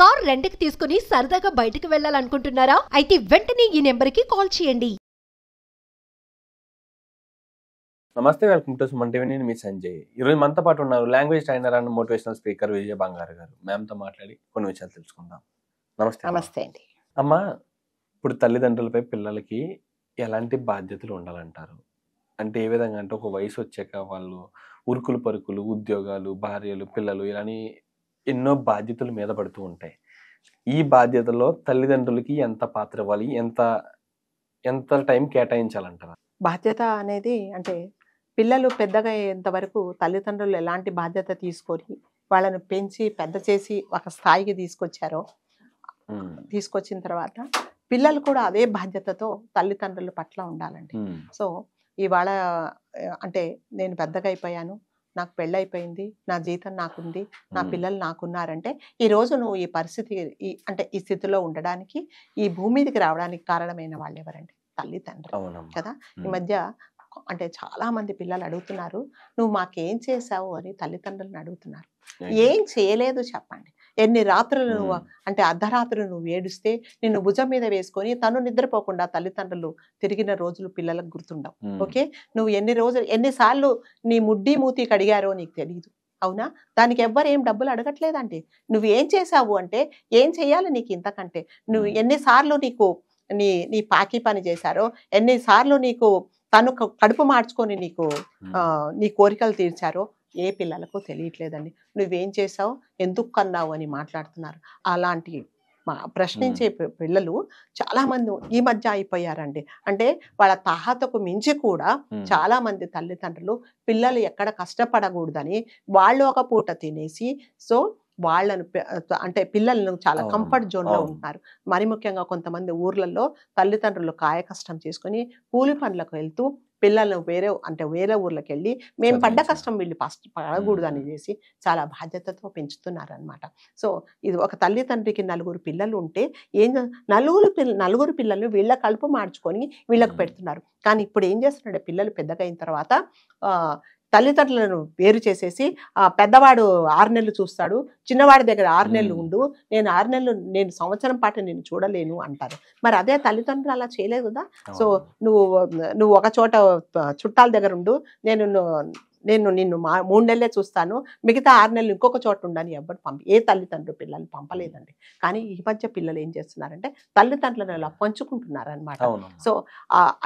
Car రెంట్‌కి తీసుకుని సరదాగా బయటికి వెళ్ళాలనుకుంటున్నారా? అయితే వెంటనే ఈ నెంబర్‌కి కాల్ చేయండి. నమస్తే, వెల్కమ్ టు సుమన్ టీవీ. నేను మీ సంజయ్. ఈరోజు మనతో పాటు ఉన్నారు language trainer and motivational speaker Vijaya Bangaru garu. మ్యామ్తో మాట్లాడి కొన్ని విషయాలు తెలుసుకుందాం. నమస్తే. నమస్తే అండి. అమ్మ, ఇప్పుడు తల్లిదండ్రులపై పిల్లలకి ఎలాంటి బాధ్యతలు ఉండాలంటారు? అంటే ఏ విధంగా అంటే ఒక వయసు వచ్చాక వాళ్ళు ఉరుకులు పరుకులు, ఉద్యోగాలు, భార్యలు, పిల్లలు ఇలాని ఎన్నో బాధ్యతలు మీద పడుతూ ఉంటాయి. ఈ బాధ్యతలో తల్లిదండ్రులకి ఎంత పాత్ర ఇవ్వాలి, ఎంత ఎంత టైం కేటాయించాలంటారు? బాధ్యత అనేది అంటే పిల్లలు పెద్దగా అయ్యేంత వరకు తల్లిదండ్రులు ఎలాంటి బాధ్యత తీసుకొని వాళ్ళను పెంచి పెద్ద చేసి ఒక స్థాయికి తీసుకొచ్చిన తర్వాత పిల్లలు కూడా అదే బాధ్యతతో తల్లిదండ్రుల పట్ల ఉండాలండి. సో ఇవాళ అంటే నేను పెద్దగా అయిపోయాను, నాకు పెళ్ళైపోయింది, నా జీతం నాకుంది, నా పిల్లలు నాకున్నారంటే ఈరోజు నువ్వు ఈ పరిస్థితి అంటే ఈ స్థితిలో ఉండడానికి, ఈ భూమి మీదకి రావడానికి కారణమైన వాళ్ళు ఎవరండి? తల్లిదండ్రులు కదా. ఈ మధ్య అంటే చాలా మంది పిల్లలు అడుగుతున్నారు, నువ్వు మాకేం చేసావు అని తల్లిదండ్రులను అడుగుతున్నారు. ఏం చేయలేదు చెప్పండి. ఎన్ని రాత్రులు నువ్వు అంటే అర్ధరాత్రులు నువ్వు ఏడుస్తే నిన్ను భుజం మీద వేసుకొని తను నిద్రపోకుండా తల్లిదండ్రులు తిరిగిన రోజులు పిల్లలకు గుర్తుండవు. ఓకే, నువ్వు ఎన్నిసార్లు నీ ముడ్డి మూతి కడిగారో నీకు తెలియదు. అవునా? దానికి ఎవ్వరు ఏం డబ్బులు అడగట్లేదండి. నువ్వు ఏం చేసావు అంటే ఏం చెయ్యాలి నీకు ఇంతకంటే? నువ్వు ఎన్నిసార్లు నీకు నీ నీ పాకి పని చేశారో, ఎన్నిసార్లు నీకు తను కడుపు మార్చుకొని నీకు నీ కోరికలు తీర్చారో ఏ పిల్లలకు తెలియట్లేదండి. నువ్వేం చేసావు, ఎందుకు కన్నావు అని మాట్లాడుతున్నారు. అలాంటి ప్రశ్నించే పిల్లలు చాలా మంది ఈ మధ్య అయిపోయారండి. అంటే వాళ్ళ తాహతకు మించి కూడా చాలా మంది తల్లిదండ్రులు పిల్లలు ఎక్కడ కష్టపడకూడదని వాళ్ళు ఒక పూట తినేసి సో వాళ్ళను అంటే పిల్లలను చాలా కంఫర్ట్ జోన్లో ఉంటున్నారు. మరి ముఖ్యంగా కొంతమంది ఊర్లలో తల్లిదండ్రులు కాయ కష్టం చేసుకొని కూలి పనులకు వెళ్తూ పిల్లలను వేరే ఊర్లకు వెళ్ళి మేము పడ్డ కష్టం వీళ్ళు పడకూడదు అని చేసి చాలా బాధ్యతతో పెంచుతున్నారనమాట. సో ఇది ఒక తల్లిదండ్రికి నలుగురు పిల్లలు ఉంటే నలుగురు పిల్లలు వీళ్ళ కలుపు మార్చుకొని వీళ్ళకు పెడుతున్నారు. కానీ ఇప్పుడు ఏం చేస్తున్నాడు, పిల్లలు పెద్దగా అయిన తర్వాత తల్లిదండ్రులను వేరు చేసేసి పెద్దవాడు 6 నెలలు చూస్తాడు, చిన్నవాడి దగ్గర 6 నెలలు ఉండు, నేను 6 నెలలు నేను సంవత్సరం పాటు నేను చూడలేను అంటారు. మరి అదే తల్లిదండ్రులు అలా చేయలేదు కదా. సో నువ్వు ఒక చోట చుట్టాల దగ్గర ఉండు, నేను నిన్ను 3 నెలలే చూస్తాను, మిగతా 6 నెలలు ఇంకొక చోట ఉండని ఎవరు ఏ తల్లిదండ్రులు పిల్లలు పంపలేదండి. కానీ ఈ మధ్య పిల్లలు ఏం చేస్తున్నారంటే తల్లిదండ్రులను అలా పంచుకుంటున్నారు అనమాట. సో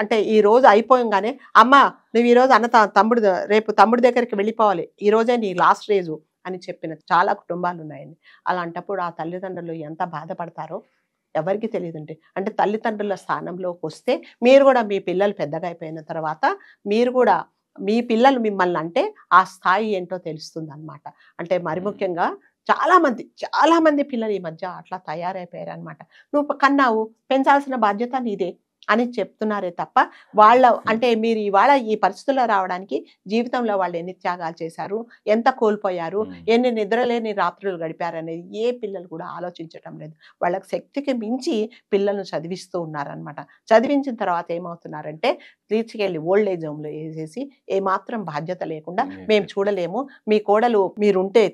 అంటే ఈ రోజు అయిపోయంగానే అమ్మ నువ్వు ఈరోజు రేపు తమ్ముడి దగ్గరికి వెళ్ళిపోవాలి, ఈ రోజే నీ లాస్ట్ రేజు అని చెప్పిన చాలా కుటుంబాలు ఉన్నాయండి. అలాంటప్పుడు ఆ తల్లిదండ్రులు ఎంత బాధపడతారో ఎవరికి తెలియదండి. అంటే తల్లిదండ్రుల స్థానంలోకి వస్తే మీరు కూడా మీ పిల్లలు పెద్దగా అయిపోయిన తర్వాత మీరు కూడా మీ పిల్లలు మిమ్మల్ని అంటే ఆ స్థాయి ఏంటో తెలుస్తుంది అనమాట. అంటే మరి ముఖ్యంగా చాలా మంది పిల్లలు ఈ మధ్య అట్లా తయారైపోయారు అనమాట. నువ్వు కన్నావు, పెంచాల్సిన బాధ్యత నీదే అని చెప్తున్నారే తప్ప అంటే మీరు ఇవాళ ఈ పరిస్థితుల్లో రావడానికి జీవితంలో వాళ్ళు ఎన్ని త్యాగాలు చేశారు, ఎంత కోల్పోయారు, ఎన్ని నిద్రలేని రాత్రులు గడిపారు అనేది ఏ పిల్లలు కూడా ఆలోచించటం లేదు. వాళ్ళకి శక్తికి మించి పిల్లలను చదివిస్తూ ఉన్నారనమాట. చదివించిన తర్వాత ఏమవుతున్నారంటే తీసుకెళ్ళి ఓల్డ్ ఏజ్ హోమ్లో వేసేసి ఏమాత్రం బాధ్యత లేకుండా మేము చూడలేము, మీ కోడలు మీరుంటే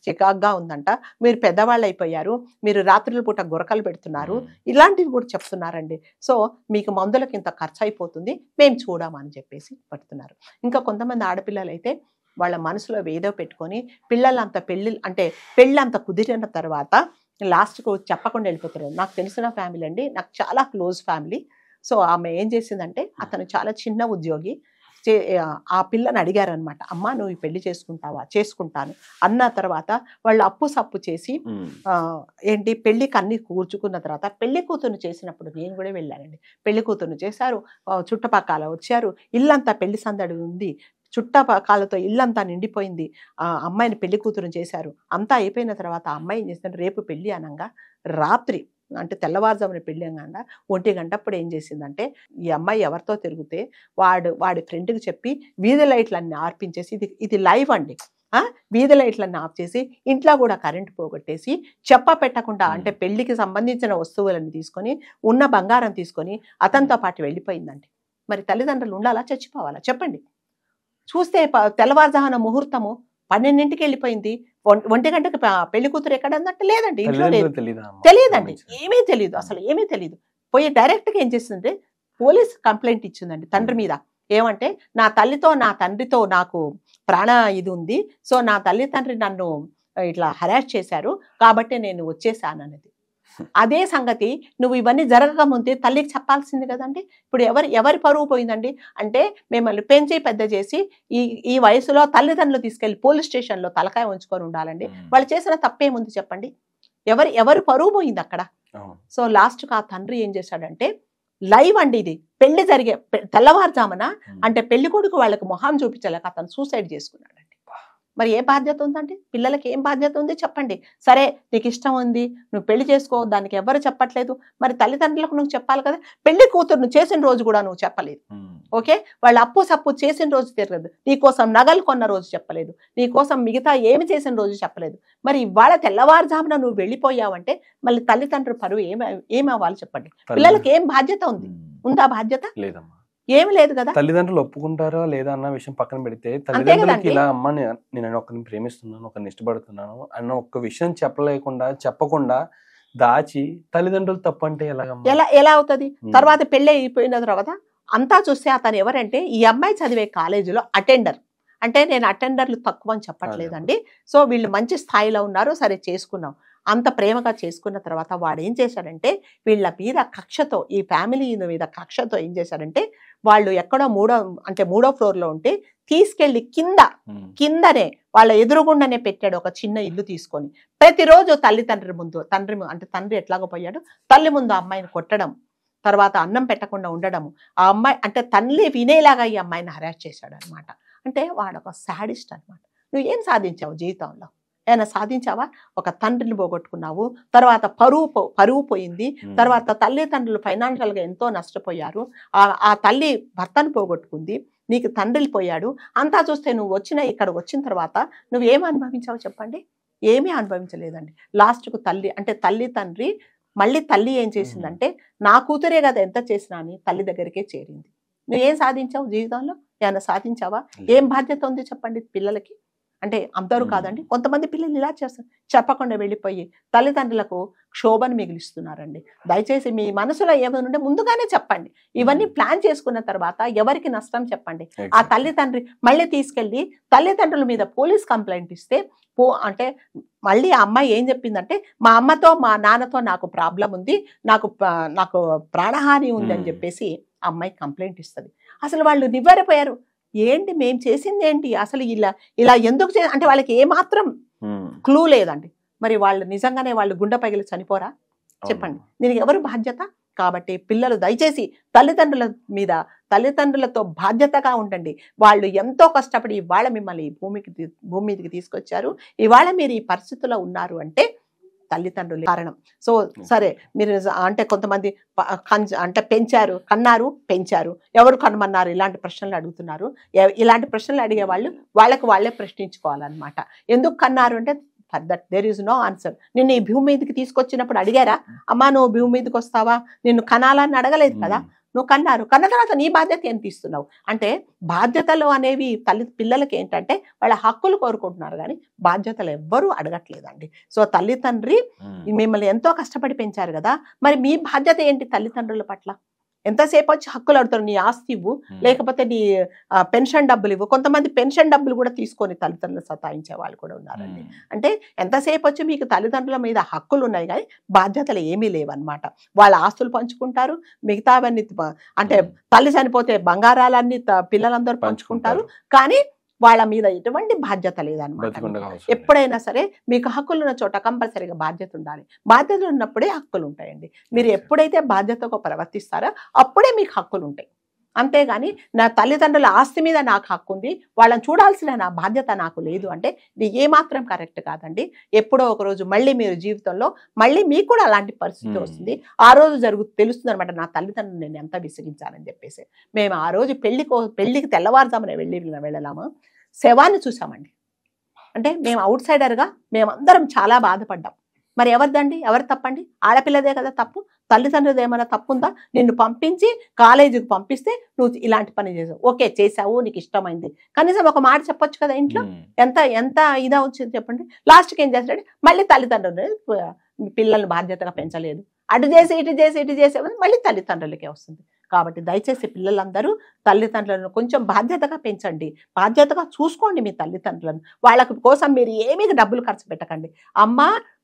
చికాగ్గా ఉందంట, మీరు పెద్దవాళ్ళు అయిపోయారు, మీరు రాత్రుల పూట గురకలు పెడుతున్నారు, ఇలాంటివి కూడా చెప్తున్నారండి. సో మీకు మందులకి ఇంత ఖర్చు అయిపోతుంది, మేము చూడమని చెప్పేసి పడుతున్నారు. ఇంకా కొంతమంది ఆడపిల్లలు అయితే వాళ్ళ మనసులో ఏదో పెట్టుకొని పెళ్ళి అంత కుదిరిన తర్వాత లాస్ట్కు చెప్పకుండా వెళ్ళిపోతారు. నాకు తెలిసిన ఫ్యామిలీ అండి, నాకు చాలా క్లోజ్ ఫ్యామిలీ. సో ఆమె ఏం చేసిందంటే అతను చాలా చిన్న ఉద్యోగి, ఆ పిల్లని అడిగారనమాట, అమ్మ నువ్వు ఈ పెళ్లి చేసుకుంటావా? చేసుకుంటాను అన్న తర్వాత వాళ్ళు అప్పు సప్పు చేసి పెళ్లికి అన్ని కూర్చుకున్న తర్వాత పెళ్లి కూతురుని చేసినప్పుడు నేను కూడా వెళ్ళానండి. పెళ్లి కూతురుని చేశారు, చుట్టుపక్కల వచ్చారు, ఇల్లంతా పెళ్లి సందడి ఉంది, చుట్టపక్కలతో ఇల్లంతా నిండిపోయింది. అమ్మాయిని పెళ్లి కూతురుని చేశారు. అంతా అయిపోయిన తర్వాత ఆ అమ్మాయి ఏం చేసిందంటే రేపు పెళ్లి అనగా రాత్రి అంటే తెల్లవారుజామున పెళ్లి అనగా 1 గంటప్పుడు ఏం చేసిందంటే ఈ అమ్మాయి ఎవరితో తిరిగితే వాడి ఫ్రెండ్కి చెప్పి వీధి లైట్లన్నీ ఆర్పించేసి, ఇది లైవ్ అండి, వీధి లైట్లన్నీ ఆఫ్ చేసి ఇంట్లో కూడా కరెంటు పోగొట్టేసి పెట్టకుండా అంటే పెళ్లికి సంబంధించిన వస్తువులను తీసుకొని ఉన్న బంగారం తీసుకొని అతనితో పాటు వెళ్ళిపోయిందండి. మరి తల్లిదండ్రులు ఉండాలా, చచ్చిపోవాలా చెప్పండి? చూస్తే తెల్లవారుజామున ముహూర్తము 12ంటికి వెళ్ళిపోయింది, 1 గంటకి పెళ్లి కూతురు ఎక్కడ ఉందంటే లేదండి, ఇంట్లో లేదు. తల్లిదండ్రులకు తెలీదా అమ్మ? తెలియదండి, ఏమీ తెలియదు, అసలు ఏమీ తెలియదు. పోయి డైరెక్ట్గా ఏం చేసిందంటే పోలీస్ కంప్లైంట్ ఇచ్చిందండి తండ్రి మీద. ఏమంటే నా తల్లితో నా తండ్రితో నాకు ప్రాణ ఇది ఉంది, సో నా తల్లి తండ్రి నన్ను ఇట్లా హరాస్ చేశారు కాబట్టి నేను వచ్చేసాను అనేది. అదే సంగతి నువ్వు ఇవన్నీ జరగక ముందే తల్లికి చెప్పాల్సింది కదండి. ఇప్పుడు ఎవరి పరువు పోయిందండి అంటే మిమ్మల్ని పెంచి పెద్ద చేసి ఈ వయసులో తల్లిదండ్రులు తీసుకెళ్లి పోలీస్ స్టేషన్లో తలకాయ ఉంచుకొని ఉండాలండి. వాళ్ళు చేసిన తప్పేముంది చెప్పండి, ఎవరి పరువు పోయింది అక్కడ. సో లాస్ట్కి ఆ తండ్రి ఏం చేశాడంటే లైవ్ అండి, ఇది పెళ్లి జరిగే తెల్లవారుజామున అంటే పెళ్లి కొడుకు వాళ్ళకి మొహం చూపించలేక అతను సూసైడ్ చేసుకున్నాడండి. మరి ఏ బాధ్యత ఉందండి, పిల్లలకి ఏం బాధ్యత ఉంది చెప్పండి. సరే నీకు ఇష్టం ఉంది, నువ్వు పెళ్లి చేసుకో, దానికి ఎవరు చెప్పట్లేదు, మరి తల్లిదండ్రులకు నువ్వు చెప్పాలి కదా. పెళ్లి కూతురు నువ్వు చేసిన రోజు కూడా నువ్వు చెప్పలేదు, ఓకే. వాళ్ళు అప్పు సప్పు చేసిన రోజు తిరగదు, నీకోసం నగలు కొన్న రోజు చెప్పలేదు, నీకోసం మిగతా ఏమి చేసిన రోజు చెప్పలేదు. మరి ఇవాళ తెల్లవారుజామున నువ్వు వెళ్ళిపోయావంటే మళ్ళీ తల్లిదండ్రుల పరువు ఏమి అవ్వాలి చెప్పండి. పిల్లలకి ఏం బాధ్యత ఉంది, ఉందా బాధ్యత? లేదమ్మా, ఏమి లేదు కదా. తల్లిదండ్రులు ఒప్పుకుంటారా లేదా అన్న విషయం పక్కన పెడితే తల్లిదండ్రులకి ఇలా అమ్మ నేను ఒకరిని ప్రేమిస్తున్నాను, ఒకరిని ఇష్టపడుతున్నాను అన్న ఒక్క విషయం చెప్పకుండా దాచి తల్లిదండ్రులు తప్పు అంటే ఎలా అవుతుంది? తర్వాత పెళ్లి అయిపోయిన తర్వాత అంతా చూస్తే అతను ఎవరంటే ఈ అమ్మాయి చదివే కాలేజీలో అటెండర్. అంటే నేను అటెండర్లు తక్కువ అని చెప్పట్లేదండి. సో వీళ్ళు మంచి స్థాయిలో ఉన్నారు, సరే చేసుకున్నాం. అంత ప్రేమగా చేసుకున్న తర్వాత వాడు ఏం చేశాడంటే వీళ్ళ మీద కక్షతో, ఈ ఫ్యామిలీ మీద కక్షతో ఏం చేశాడంటే వాళ్ళు ఎక్కడో మూడో ఫ్లోర్లో ఉంటే తీసుకెళ్లి కిందనే వాళ్ళ ఎదురుగుండానే పెట్టాడు ఒక చిన్న ఇల్లు తీసుకొని. ప్రతిరోజు తండ్రి ముందు తండ్రి ఎట్లాగో పోయాడు, తల్లి ముందు అమ్మాయిని కొట్టడం, తర్వాత అన్నం పెట్టకుండా ఉండడము, ఆ అమ్మాయి అంటే తల్లి వినేలాగా ఈ అమ్మాయిని హరాస్ చేశాడు అనమాట. అంటే వాడు ఒక శాడిస్ట్ అనమాట. నువ్వు ఏం సాధించావు జీవితంలో? ఏమైనా సాధించావా? ఒక తండ్రిని పోగొట్టుకున్నావు, తర్వాత పరువు పోయింది, తర్వాత తల్లిదండ్రులు ఫైనాన్షియల్గా ఎంతో నష్టపోయారు, ఆ తల్లి భర్తను పోగొట్టుకుంది, నీకు తండ్రి పోయాడు. అంతా చూస్తే నువ్వు ఇక్కడ వచ్చిన తర్వాత నువ్వు ఏమి అనుభవించావు చెప్పండి? ఏమీ అనుభవించలేదండి. లాస్ట్కు తండ్రి మళ్ళీ తల్లి ఏం చేసిందంటే నా కూతురే కదా ఎంత చేసినా అని తల్లి దగ్గరికే చేరింది. నువ్వేం సాధించావు జీవితంలో? ఏమైనా సాధించావా? ఏం బాధ్యత ఉంది చెప్పండి పిల్లలకి? అంటే అందరూ కాదండి, కొంతమంది పిల్లలు ఇలా చేస్తారు, చెప్పకుండా వెళ్ళిపోయి తల్లిదండ్రులకు క్షోభను మిగిలిస్తున్నారండి. దయచేసి మీ మనసులో ఏమైనా ఉంటే ముందుగానే చెప్పండి. ఇవన్నీ ప్లాన్ చేసుకున్న తర్వాత ఎవరికి నష్టం చెప్పండి. ఆ తల్లిదండ్రి మళ్ళీ తీసుకెళ్ళి తల్లిదండ్రుల మీద పోలీస్ కంప్లైంట్ ఇస్తే అంటే మళ్ళీ ఆ అమ్మాయి ఏం చెప్పిందంటే మా అమ్మతో మా నాన్నతో నాకు ప్రాబ్లం ఉంది, నాకు ప్రాణహాని ఉంది అని చెప్పేసి అమ్మాయి కంప్లైంట్ ఇస్తుంది. అసలు వాళ్ళు నివ్వెరపోయారు. ఏంటి మేము చేసింది ఏంటి, అసలు ఇలా ఎందుకు అంటే వాళ్ళకి ఏమాత్రం క్లూ లేదండి. మరి వాళ్ళు నిజంగానే వాళ్ళు గుండె పగిలి చనిపోరా చెప్పండి? దీనికి ఎవరు బాధ్యత? కాబట్టి పిల్లలు దయచేసి తల్లిదండ్రులతో బాధ్యతగా ఉండండి. వాళ్ళు ఎంతో కష్టపడి ఇవాళ మిమ్మల్ని ఈ భూమి మీదకి తీసుకొచ్చారు. ఇవాళ మీరు ఈ పరిస్థితుల్లో ఉన్నారు అంటే తల్లిదండ్రులు కారణం. సో సరే మీరు అంటే కొంతమంది కన్నారు పెంచారు, ఎవరు కనమన్నారు ఇలాంటి ప్రశ్నలు అడుగుతున్నారు. ఇలాంటి ప్రశ్నలు అడిగే వాళ్ళే ప్రశ్నించుకోవాలన్నమాట. ఎందుకు కన్నారు అంటే for that there is no answer. నిన్ను ఈ భూమి మీదకి తీసుకొచ్చినప్పుడు అడిగారా అమ్మా నువ్వు భూమి మీదకి వస్తావా, నిన్ను కనాలని అడగలేదు కదా, నువ్వు కన్న తర్వాత నీ బాధ్యత ఏం తీస్తున్నావు అంటే బాధ్యతలు అనేవి పిల్లలకి ఏంటంటే వాళ్ళ హక్కులు కోరుకుంటున్నారు కానీ బాధ్యతలు ఎవ్వరూ అడగట్లేదండి. సో తండ్రి మిమ్మల్ని ఎంతో కష్టపడి పెంచారు కదా, మరి మీ బాధ్యత ఏంటి తల్లిదండ్రుల పట్ల? ఎంతసేపు వచ్చి హక్కులు అడుగుతారు, నీ ఆస్తి ఇవ్వు, లేకపోతే నీ పెన్షన్ డబ్బులు ఇవ్వు. కొంతమంది పెన్షన్ డబ్బులు కూడా తీసుకొని తల్లిదండ్రులు సతాయించే వాళ్ళు కూడా ఉన్నారండి. అంటే ఎంతసేపు వచ్చి మీకు తల్లిదండ్రుల మీద హక్కులు ఉన్నాయి కానీ బాధ్యతలు ఏమీ లేవన్నమాట. వాళ్ళ ఆస్తులు పంచుకుంటారు, మిగతావన్నీ అంటే తల్లి చనిపోతే బంగారాలన్నీ పిల్లలందరూ పంచుకుంటారు, కానీ వాళ్ళ మీద ఎటువంటి బాధ్యత లేదన్నమాట. ఎప్పుడైనా సరే మీకు హక్కులు ఉన్న చోట కంపల్సరీగా బాధ్యత ఉండాలి. బాధ్యతలు ఉన్నప్పుడే హక్కులు ఉంటాయండి. మీరు ఎప్పుడైతే బాధ్యతగా ప్రవర్తిస్తారో అప్పుడే మీకు హక్కులు ఉంటాయి. అంతేగాని నా తల్లిదండ్రుల ఆస్తి మీద నాకు హక్కు ఉంది, వాళ్ళని చూడాల్సిన నా బాధ్యత నాకు లేదు అంటే ఇది ఏమాత్రం కరెక్ట్ కాదండి. ఎప్పుడో ఒక రోజు మళ్ళీ మీరు జీవితంలో మళ్ళీ మీకు కూడా అలాంటి పరిస్థితి వస్తుంది. ఆ రోజు తెలుస్తుంది అనమాట, నా తల్లిదండ్రులు నేను ఎంత విసిగించాలని చెప్పేసి. మేము ఆ రోజు పెళ్లికి తెల్లవారుజామున వెళ్ళాము, శవాన్ని చూసామండి. అంటే మేము అవుట్ సైడర్గా మేమందరం చాలా బాధపడ్డాం. మరి ఎవరిదండి, ఎవరు తప్పండి? ఆడపిల్లదే కదా తప్పు. తల్లిదండ్రులది ఏమైనా తప్పు ఉందా? నిన్ను పంపించి కాలేజీకి పంపిస్తే నువ్వు ఇలాంటి పని చేసావు, ఓకే చేసావు, నీకు ఇష్టమైంది, కనీసం ఒక మాట చెప్పొచ్చు కదా ఇంట్లో. ఎంత ఎంత ఇదా వచ్చింది చెప్పండి. లాస్ట్కి ఏం చేస్తాడు, మళ్ళీ తల్లిదండ్రులు పిల్లల్ని బాధ్యతగా పెంచలేదు, అటు చేసి ఇటు చేసి ఇటు చేసే మళ్ళీ తల్లిదండ్రులకే వస్తుంది. కాబట్టి దయచేసి పిల్లలందరూ తల్లిదండ్రులను కొంచెం బాధ్యతగా పెంచండి, బాధ్యతగా చూసుకోండి మీ తల్లిదండ్రులను. వాళ్ళ కోసం మీరు ఏమీ డబ్బులు ఖర్చు పెట్టకండి. అమ్మ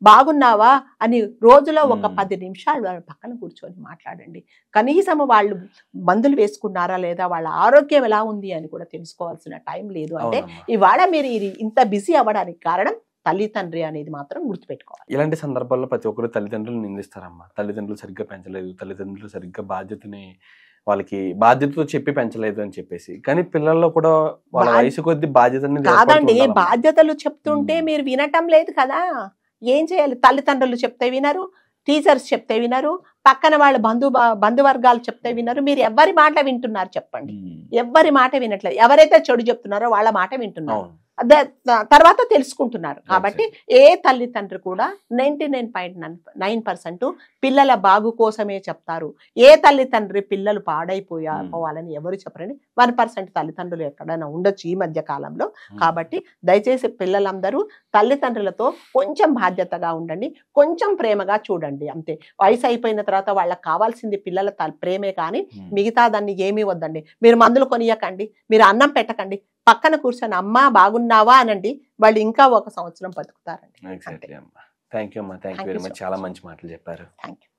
బాగున్నావా అని రోజులో ఒక 10 నిమిషాలు వాళ్ళ పక్కన కూర్చొని మాట్లాడండి. కనీసం వాళ్ళు మందులు వేసుకున్నారా లేదా, వాళ్ళ ఆరోగ్యం ఎలా ఉంది అని కూడా తెలుసుకోవాల్సిన టైం లేదు. అంటే ఇవాళ మీరు ఇంత బిజీ అవ్వడానికి కారణం తల్లిదండ్రి అనేది మాత్రం గుర్తుపెట్టుకోవాలి. ఇలాంటి సందర్భాల్లో ప్రతి ఒక్కరు తల్లిదండ్రులు నిందిస్తారమ్మా. తల్లిదండ్రులు సరిగ్గా పెంచలేదు, తల్లిదండ్రులు సరిగ్గా వాళ్ళకి బాధ్యతతో చెప్పి పెంచలేదు అని చెప్పేసి. కానీ పిల్లల్లో కూడా వాళ్ళ వయసు కొద్ది బాధ్యతని కాదండి, బాధ్యతలు చెప్తుంటే మీరు వినటం లేదు కదా. ఏం చేయాలి? తల్లిదండ్రులు చెప్తే వినరు, టీచర్స్ చెప్తే వినరు, పక్కన వాళ్ళ బంధువర్గాలు చెప్తే వినరు. మీరు ఎవరి మాట వింటున్నారు చెప్పండి? ఎవరి మాట వినట్లేదు. ఎవరైతే చెడు చెప్తున్నారో వాళ్ళ మాట వింటున్నారు, తర్వాత తెలుసుకుంటున్నారు. కాబట్టి ఏ తల్లిదండ్రి కూడా 99.9% పిల్లల బాగు కోసమే చెప్తారు. ఏ తల్లిదండ్రి పిల్లలు పాడైపోవాలని ఎవరు చెప్పరండి. 1% తల్లిదండ్రులు ఎక్కడైనా ఉండొచ్చు ఈ మధ్య కాలంలో. కాబట్టి దయచేసి పిల్లలందరూ తల్లిదండ్రులతో కొంచెం బాధ్యతగా ఉండండి, కొంచెం ప్రేమగా చూడండి అంతే. వయసు అయిపోయిన తర్వాత వాళ్ళకి కావాల్సింది పిల్లల ప్రేమే కానీ మిగతా దాన్ని ఏమీ వద్దండి. మీరు మందులు కొనియకండి, మీరు అన్నం పెట్టకండి, పక్కన కూర్చొని అమ్మా బాగున్నావా అనండి, వాళ్ళు ఇంకా 1 సంవత్సరం బతుకుతారండి. థ్యాంక్ యూ అమ్మా, థ్యాంక్ యూ వెరీ మచ్. చాలా మంచి మాటలు చెప్పారు. Thank you.